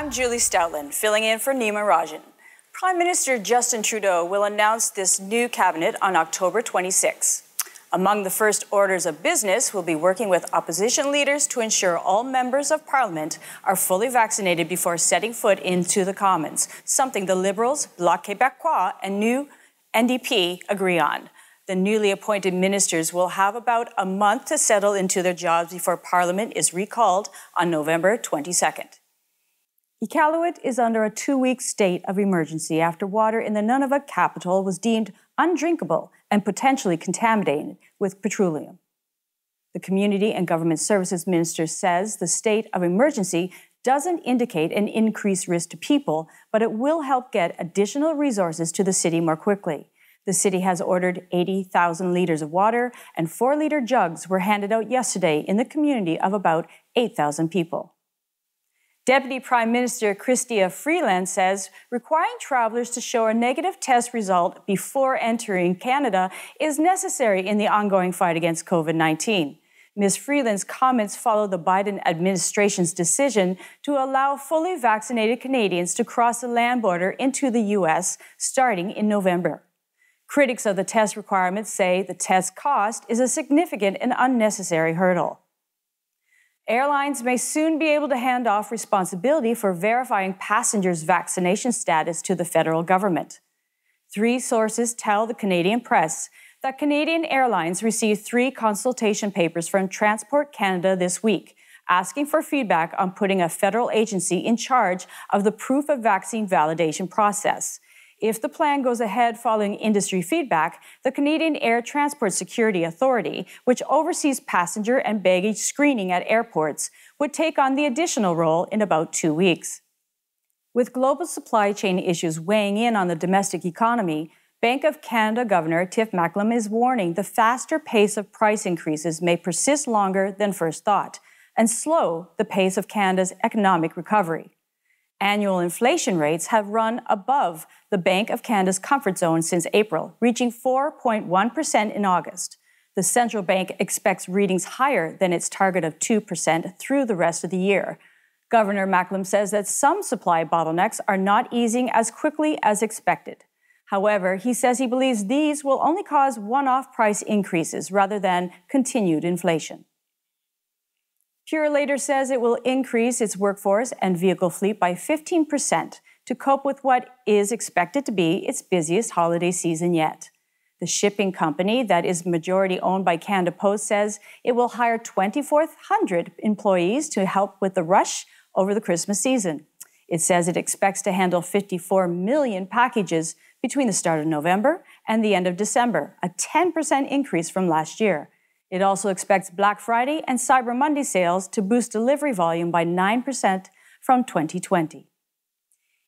I'm Julie Stautland, filling in for Nima Rajan. Prime Minister Justin Trudeau will announce this new cabinet on October 26. Among the first orders of business will be working with opposition leaders to ensure all members of Parliament are fully vaccinated before setting foot into the Commons, something the Liberals, Bloc Québécois, and new NDP agree on. The newly appointed ministers will have about a month to settle into their jobs before Parliament is recalled on November 22nd. Iqaluit is under a 2-week state of emergency after water in the Nunavut capital was deemed undrinkable and potentially contaminated with petroleum. The Community and Government Services Minister says the state of emergency doesn't indicate an increased risk to people, but it will help get additional resources to the city more quickly. The city has ordered 80,000 liters of water, and 4-liter jugs were handed out yesterday in the community of about 8,000 people. Deputy Prime Minister Chrystia Freeland says requiring travelers to show a negative test result before entering Canada is necessary in the ongoing fight against COVID-19. Ms. Freeland's comments follow the Biden administration's decision to allow fully vaccinated Canadians to cross the land border into the U.S. starting in November. Critics of the test requirements say the test cost is a significant and unnecessary hurdle. Airlines may soon be able to hand off responsibility for verifying passengers' vaccination status to the federal government. 3 sources tell the Canadian press that Canadian Airlines received 3 consultation papers from Transport Canada this week, asking for feedback on putting a federal agency in charge of the proof of vaccine validation process. If the plan goes ahead following industry feedback, the Canadian Air Transport Security Authority, which oversees passenger and baggage screening at airports, would take on the additional role in about 2 weeks. With global supply chain issues weighing in on the domestic economy, Bank of Canada Governor Tiff Macklem is warning the faster pace of price increases may persist longer than first thought and slow the pace of Canada's economic recovery. Annual inflation rates have run above the Bank of Canada's comfort zone since April, reaching 4.1% in August. The central bank expects readings higher than its target of 2% through the rest of the year. Governor Macklem says that some supply bottlenecks are not easing as quickly as expected. However, he says he believes these will only cause one-off price increases rather than continued inflation. Purolator says it will increase its workforce and vehicle fleet by 15% to cope with what is expected to be its busiest holiday season yet. The shipping company that is majority owned by Canada Post says it will hire 2,400 employees to help with the rush over the Christmas season. It says it expects to handle 54 million packages between the start of November and the end of December, a 10% increase from last year. It also expects Black Friday and Cyber Monday sales to boost delivery volume by 9% from 2020.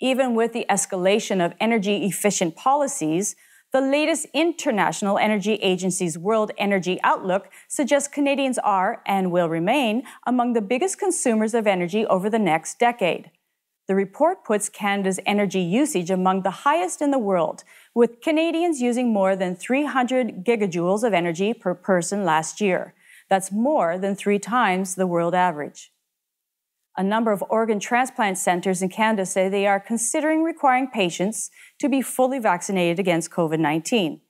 Even with the escalation of energy-efficient policies, the latest International Energy Agency's World Energy Outlook suggests Canadians are and will remain among the biggest consumers of energy over the next decade. The report puts Canada's energy usage among the highest in the world, with Canadians using more than 300 gigajoules of energy per person last year. That's more than 3 times the world average. A number of organ transplant centers in Canada say they are considering requiring patients to be fully vaccinated against COVID-19.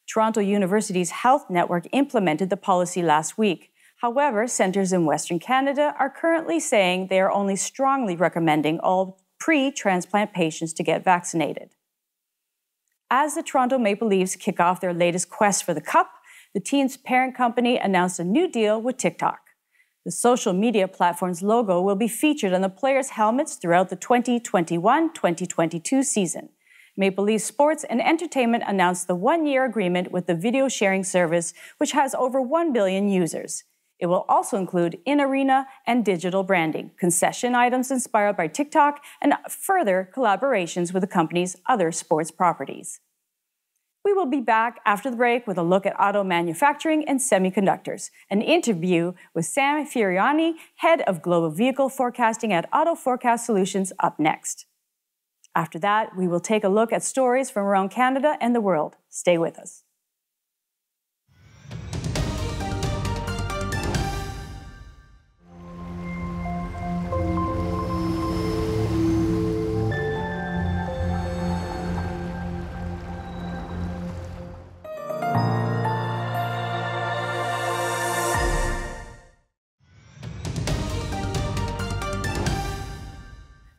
Toronto University's Health Network implemented the policy last week. However, centers in Western Canada are currently saying they are only strongly recommending all pre-transplant patients to get vaccinated. As the Toronto Maple Leafs kick off their latest quest for the Cup, the team's parent company announced a new deal with TikTok. The social media platform's logo will be featured on the players' helmets throughout the 2021-2022 season. Maple Leaf Sports and Entertainment announced the 1-year agreement with the video sharing service, which has over 1 billion users. It will also include in-arena and digital branding, concession items inspired by TikTok, and further collaborations with the company's other sports properties. We will be back after the break with a look at auto manufacturing and semiconductors, an interview with Sam Fiorani, head of global vehicle forecasting at AutoForecast Solutions, up next. After that, we will take a look at stories from around Canada and the world. Stay with us.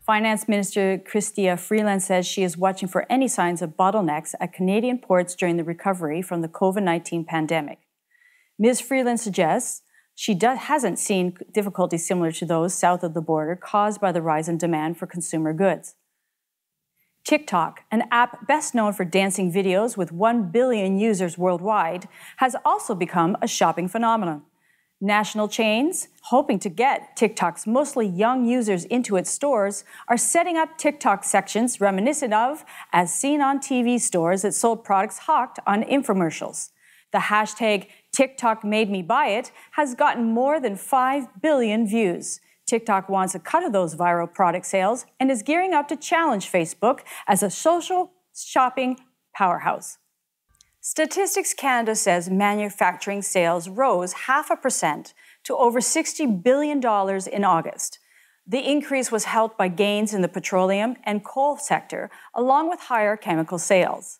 Finance Minister Chrystia Freeland says she is watching for any signs of bottlenecks at Canadian ports during the recovery from the COVID-19 pandemic. Ms. Freeland suggests she hasn't seen difficulties similar to those south of the border caused by the rise in demand for consumer goods. TikTok, an app best known for dancing videos with 1 billion users worldwide, has also become a shopping phenomenon. National chains, hoping to get TikTok's mostly young users into its stores, are setting up TikTok sections reminiscent of as seen on TV stores that sold products hawked on infomercials. The hashtag TikTok made me buy it has gotten more than 5 billion views. TikTok wants a cut of those viral product sales and is gearing up to challenge Facebook as a social shopping powerhouse. Statistics Canada says manufacturing sales rose 0.5% to over $60 billion in August. The increase was helped by gains in the petroleum and coal sector, along with higher chemical sales.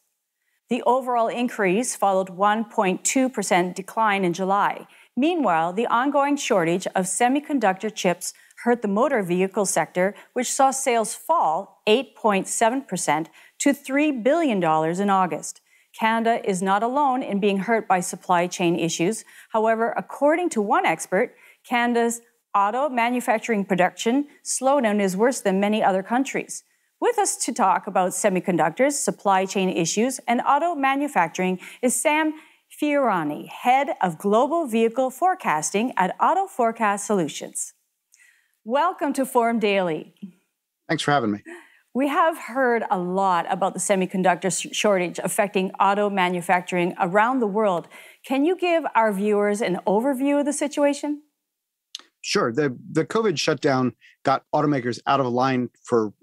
The overall increase followed 1.2% decline in July. Meanwhile, the ongoing shortage of semiconductor chips hurt the motor vehicle sector, which saw sales fall 8.7% to $3 billion in August. Canada is not alone in being hurt by supply chain issues. However, according to one expert, Canada's auto manufacturing production slowdown is worse than many other countries. With us to talk about semiconductors, supply chain issues, and auto manufacturing is Sam Fiorani, Head of Global Vehicle Forecasting at AutoForecast Solutions. Welcome to Forum Daily. Thanks for having me. We have heard a lot about the semiconductor shortage affecting auto manufacturing around the world. Can you give our viewers an overview of the situation? Sure. The COVID shutdown got automakers out of line for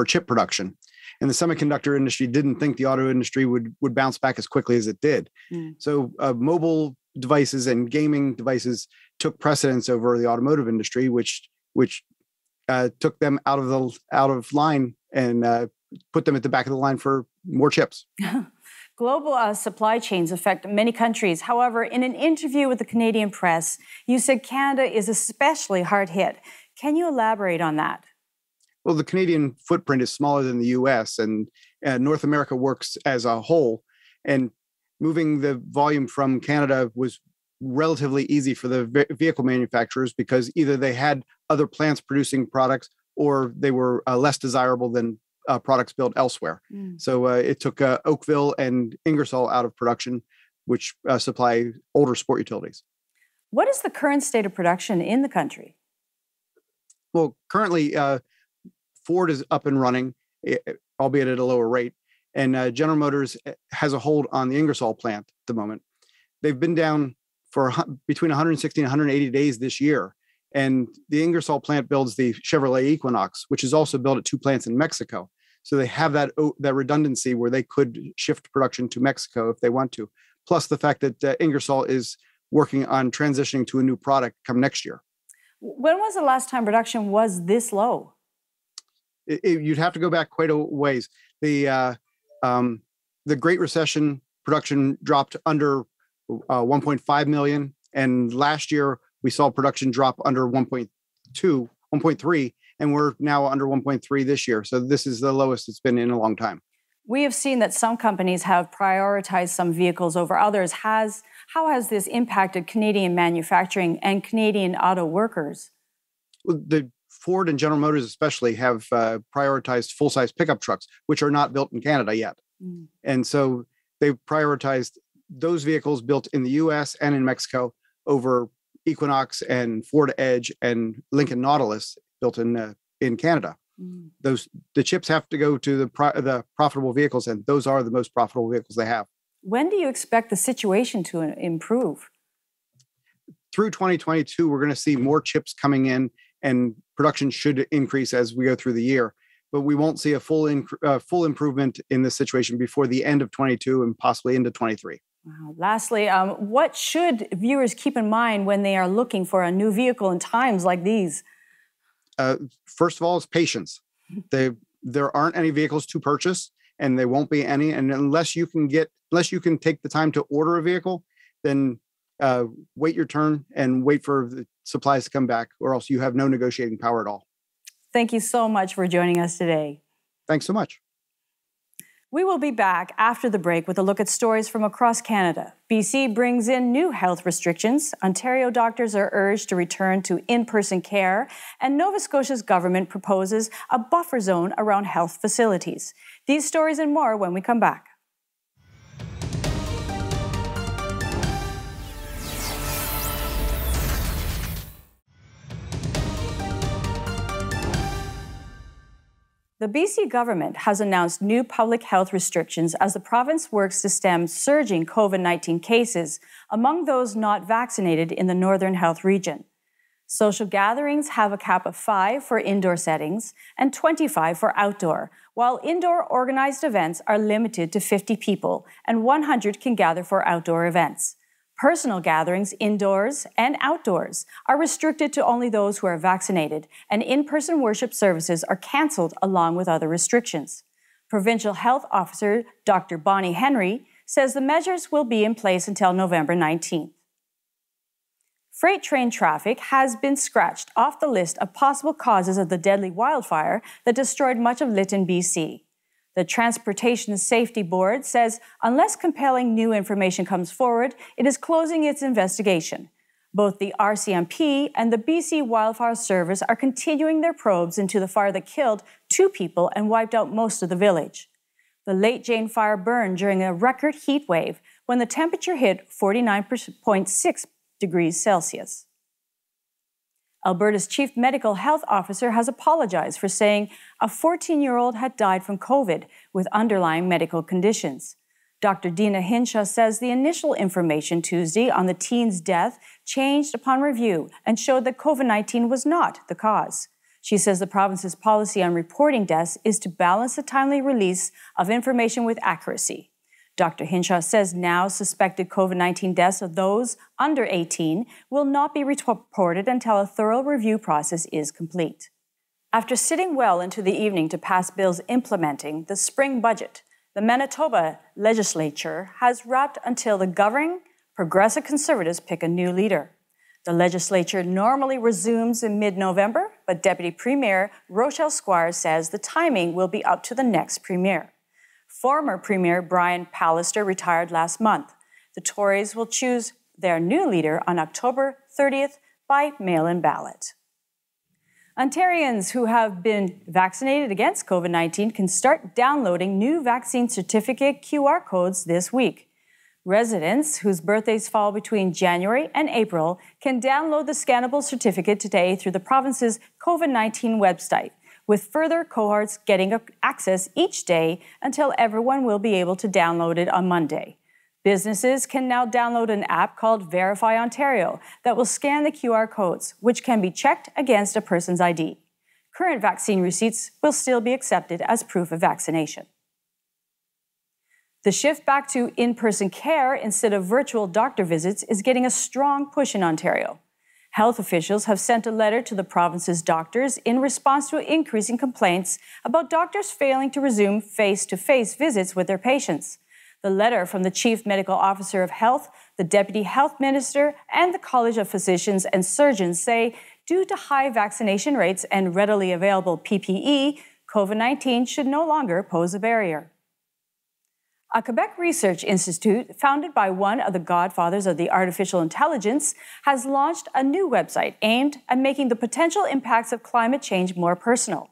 chip production. And the semiconductor industry didn't think the auto industry would bounce back as quickly as it did. So mobile devices and gaming devices took precedence over the automotive industry, which took them out of line and put them at the back of the line for more chips. Global supply chains affect many countries. However, in an interview with the Canadian press, you said Canada is especially hard hit. Can you elaborate on that? Well, the Canadian footprint is smaller than the U.S., and North America works as a whole. And moving the volume from Canada was relatively easy for the vehicle manufacturers because either they had other plants producing products or they were less desirable than products built elsewhere. So it took Oakville and Ingersoll out of production, which supply older sport utilities. What is the current state of production in the country? Well, currently, Ford is up and running, albeit at a lower rate, and General Motors has a hold on the Ingersoll plant at the moment. They've been down for between 160 and 180 days this year. And the Ingersoll plant builds the Chevrolet Equinox, which is also built at 2 plants in Mexico. So they have that redundancy where they could shift production to Mexico if they want to. Plus the fact that Ingersoll is working on transitioning to a new product come next year. When was the last time production was this low? You'd have to go back quite a ways. The Great Recession production dropped under 1.5 million. And last year, we saw production drop under 1.2, 1.3, and we're now under 1.3 this year. So this is the lowest it's been in a long time. We have seen that some companies have prioritized some vehicles over others. How has this impacted Canadian manufacturing and Canadian auto workers? Well, the Ford and General Motors especially have prioritized full-size pickup trucks, which are not built in Canada yet. And so they've prioritized those vehicles built in the U.S. and in Mexico over Equinox and Ford Edge and Lincoln Nautilus built in Canada. The chips have to go to the profitable vehicles, and those are the most profitable vehicles they have. When do you expect the situation to improve? Through 2022, we're going to see more chips coming in, and production should increase as we go through the year. But we won't see a full improvement in this situation before the end of 22 and possibly into 23. Wow. Lastly, what should viewers keep in mind when they are looking for a new vehicle in times like these? First of all, is patience. There aren't any vehicles to purchase, and there won't be any. And unless you can take the time to order a vehicle, then wait your turn and wait for the supplies to come back, or else you have no negotiating power at all. Thank you so much for joining us today. Thanks so much. We will be back after the break with a look at stories from across Canada. BC brings in new health restrictions. Ontario doctors are urged to return to in-person care. And Nova Scotia's government proposes a buffer zone around health facilities. These stories and more when we come back. The BC government has announced new public health restrictions as the province works to stem surging COVID-19 cases among those not vaccinated in the Northern Health region. Social gatherings have a cap of 5 for indoor settings and 25 for outdoor, while indoor organized events are limited to 50 people and 100 can gather for outdoor events. Personal gatherings indoors and outdoors are restricted to only those who are vaccinated, and in-person worship services are cancelled along with other restrictions. Provincial Health Officer Dr. Bonnie Henry says the measures will be in place until November 19th. Freight train traffic has been scratched off the list of possible causes of the deadly wildfire that destroyed much of Lytton, BC. The Transportation Safety Board says unless compelling new information comes forward, it is closing its investigation. Both the RCMP and the BC Wildfire Service are continuing their probes into the fire that killed 2 people and wiped out most of the village. The Lake Jane fire burned during a record heat wave when the temperature hit 49.6 degrees Celsius. Alberta's chief medical health officer has apologized for saying a 14-year-old had died from COVID with underlying medical conditions. Dr. Dina Hinshaw says the initial information Tuesday on the teen's death changed upon review and showed that COVID-19 was not the cause. She says the province's policy on reporting deaths is to balance the timely release of information with accuracy. Dr. Hinshaw says now suspected COVID-19 deaths of those under 18 will not be reported until a thorough review process is complete. After sitting well into the evening to pass bills implementing the spring budget, the Manitoba legislature has wrapped until the governing Progressive Conservatives pick a new leader. The legislature normally resumes in mid-November, but Deputy Premier Rochelle Squires says the timing will be up to the next premier. Former Premier Brian Pallister retired last month. The Tories will choose their new leader on October 30th by mail-in ballot. Ontarians who have been vaccinated against COVID-19 can start downloading new vaccine certificate QR codes this week. Residents whose birthdays fall between January and April can download the scannable certificate today through the province's COVID-19 website, with further cohorts getting access each day until everyone will be able to download it on Monday. Businesses can now download an app called Verify Ontario that will scan the QR codes, which can be checked against a person's ID. Current vaccine receipts will still be accepted as proof of vaccination. The shift back to in-person care instead of virtual doctor visits is getting a strong push in Ontario. Health officials have sent a letter to the province's doctors in response to increasing complaints about doctors failing to resume face-to-face visits with their patients. The letter from the Chief Medical Officer of Health, the Deputy Health Minister, and the College of Physicians and Surgeons say, due to high vaccination rates and readily available PPE, COVID-19 should no longer pose a barrier. A Quebec research institute, founded by one of the godfathers of the artificial intelligence, has launched a new website aimed at making the potential impacts of climate change more personal.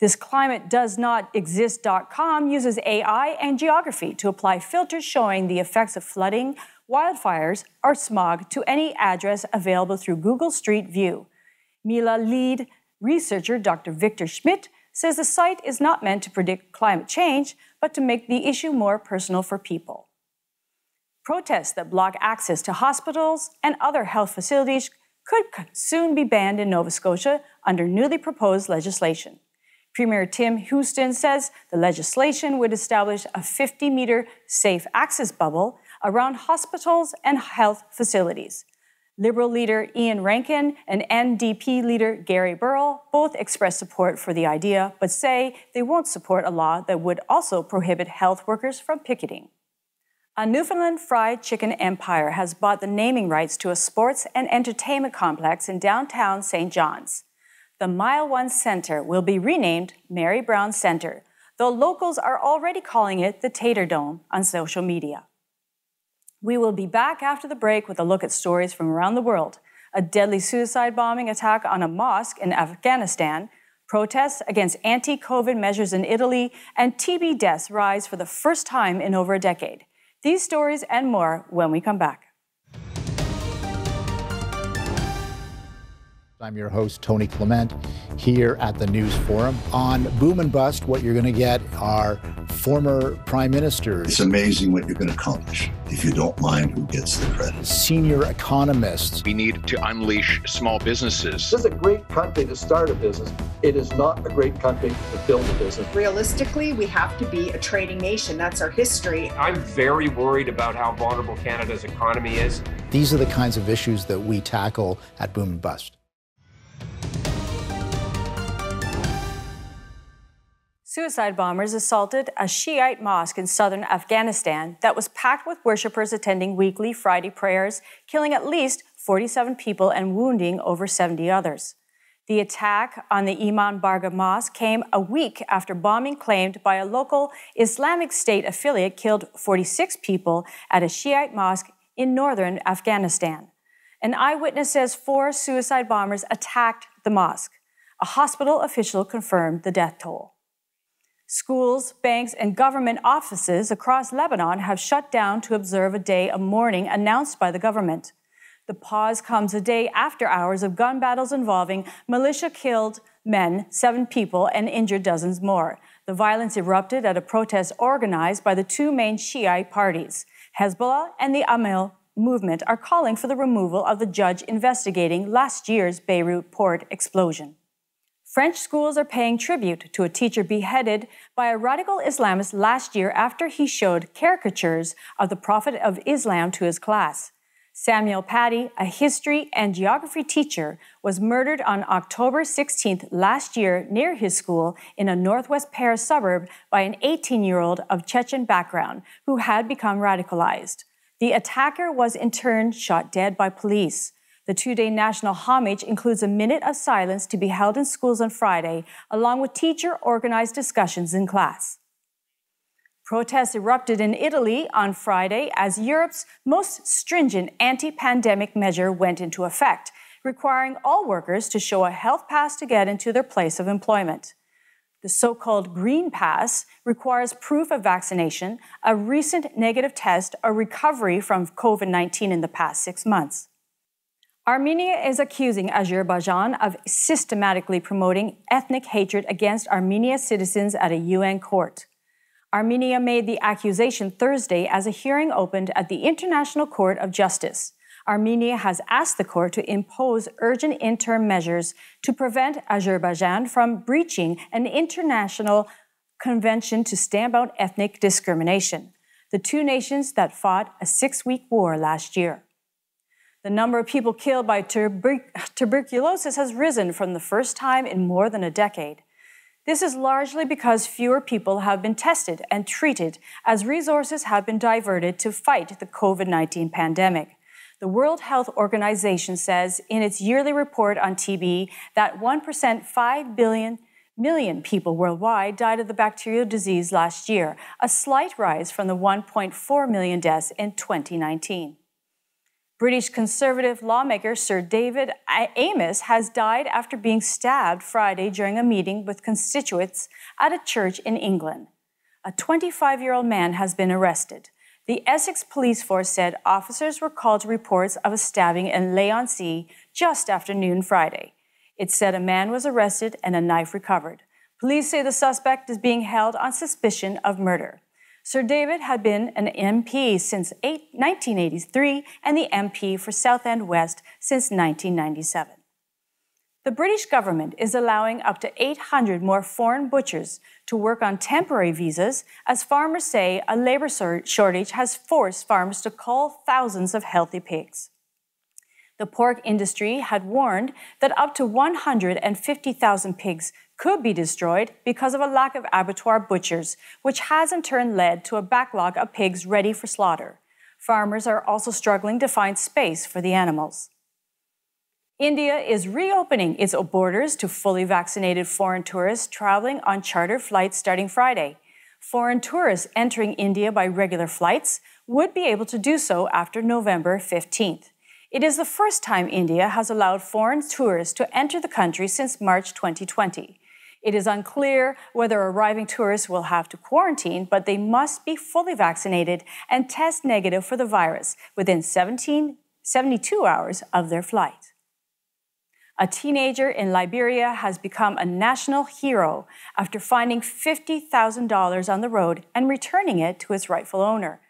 This climatedoesnotexist.com uses AI and geography to apply filters showing the effects of flooding, wildfires, or smog to any address available through Google Street View. Mila lead researcher Dr. Victor Schmidt says the site is not meant to predict climate change, but to make the issue more personal for people. Protests that block access to hospitals and other health facilities could soon be banned in Nova Scotia under newly proposed legislation. Premier Tim Houston says the legislation would establish a 50-meter safe access bubble around hospitals and health facilities. Liberal leader Ian Rankin and NDP leader Gary Burrell both expressed support for the idea, but say they won't support a law that would also prohibit health workers from picketing. A Newfoundland fried chicken empire has bought the naming rights to a sports and entertainment complex in downtown St. John's. The Mile 1 Center will be renamed Mary Brown Center, though locals are already calling it the Tater Dome on social media. We will be back after the break with a look at stories from around the world. A deadly suicide bombing attack on a mosque in Afghanistan, protests against anti-COVID measures in Italy, and TB deaths rise for the first time in over a decade. These stories and more when we come back. I'm your host, Tony Clement, here at the News Forum. On Boom and Bust, what you're going to get are former prime ministers. It's amazing what you can accomplish if you don't mind who gets the credit. Senior economists. We need to unleash small businesses. This is a great country to start a business. It is not a great country to build a business. Realistically, we have to be a trading nation. That's our history. I'm very worried about how vulnerable Canada's economy is. These are the kinds of issues that we tackle at Boom and Bust. Suicide bombers assaulted a Shiite mosque in southern Afghanistan that was packed with worshippers attending weekly Friday prayers, killing at least 47 people and wounding over 70 others. The attack on the Imam Barga Mosque came a week after bombing claimed by a local Islamic State affiliate killed 46 people at a Shiite mosque in northern Afghanistan. An eyewitness says 4 suicide bombers attacked the mosque. A hospital official confirmed the death toll. Schools, banks, and government offices across Lebanon have shut down to observe a day of mourning announced by the government. The pause comes a day after hours of gun battles involving militia killed men, 7 people, and injured dozens more. The violence erupted at a protest organized by the 2 main Shiite parties. Hezbollah and the Amal movement are calling for the removal of the judge investigating last year's Beirut port explosion. French schools are paying tribute to a teacher beheaded by a radical Islamist last year after he showed caricatures of the Prophet of Islam to his class. Samuel Paty, a history and geography teacher, was murdered on October 16th last year near his school in a northwest Paris suburb by an 18-year-old of Chechen background who had become radicalized. The attacker was in turn shot dead by police. The 2-day national homage includes a minute of silence to be held in schools on Friday, along with teacher-organized discussions in class. Protests erupted in Italy on Friday as Europe's most stringent anti-pandemic measure went into effect, requiring all workers to show a health pass to get into their place of employment. The so-called Green Pass requires proof of vaccination, a recent negative test, or recovery from COVID-19 in the past 6 months. Armenia is accusing Azerbaijan of systematically promoting ethnic hatred against Armenian citizens at a UN court. Armenia made the accusation Thursday as a hearing opened at the International Court of Justice. Armenia has asked the court to impose urgent interim measures to prevent Azerbaijan from breaching an international convention to stamp out ethnic discrimination, the 2 nations that fought a 6-week war last year. The number of people killed by tuberculosis has risen for the first time in more than a decade. This is largely because fewer people have been tested and treated as resources have been diverted to fight the COVID-19 pandemic. The World Health Organization says in its yearly report on TB that 1%, 5 million people worldwide died of the bacterial disease last year, a slight rise from the 1.4 million deaths in 2019. British Conservative lawmaker Sir David Amos has died after being stabbed Friday during a meeting with constituents at a church in England. A 25-year-old man has been arrested. The Essex Police Force said officers were called to reports of a stabbing in Leigh-on-Sea just after noon Friday. It said a man was arrested and a knife recovered. Police say the suspect is being held on suspicion of murder. Sir David had been an MP since 1983 and the MP for Southend West since 1997. The British government is allowing up to 800 more foreign butchers to work on temporary visas as farmers say a labor shortage has forced farmers to cull thousands of healthy pigs. The pork industry had warned that up to 150,000 pigs could be destroyed because of a lack of abattoir butchers, which has in turn led to a backlog of pigs ready for slaughter. Farmers are also struggling to find space for the animals. India is reopening its borders to fully vaccinated foreign tourists traveling on charter flights starting Friday. Foreign tourists entering India by regular flights would be able to do so after November 15th. It is the first time India has allowed foreign tourists to enter the country since March 2020. It is unclear whether arriving tourists will have to quarantine, but they must be fully vaccinated and test negative for the virus within 72 hours of their flight. A teenager in Liberia has become a national hero after finding $50,000 on the road and returning it to its rightful owner.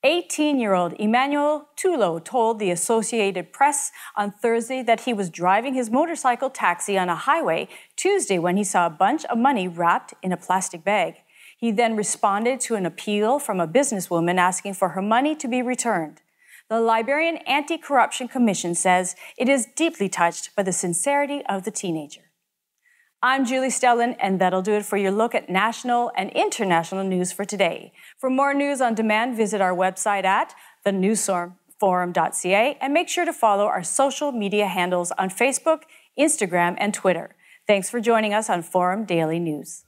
18-year-old Emmanuel Tulo told the Associated Press on Thursday that he was driving his motorcycle taxi on a highway Tuesday when he saw a bunch of money wrapped in a plastic bag. He then responded to an appeal from a businesswoman asking for her money to be returned. The Liberian Anti-Corruption Commission says it is deeply touched by the sincerity of the teenager. I'm Julie Stautland, and that'll do it for your look at national and international news for today. For more news on demand, visit our website at thenewsforum.ca and make sure to follow our social media handles on Facebook, Instagram, and Twitter. Thanks for joining us on Forum Daily News.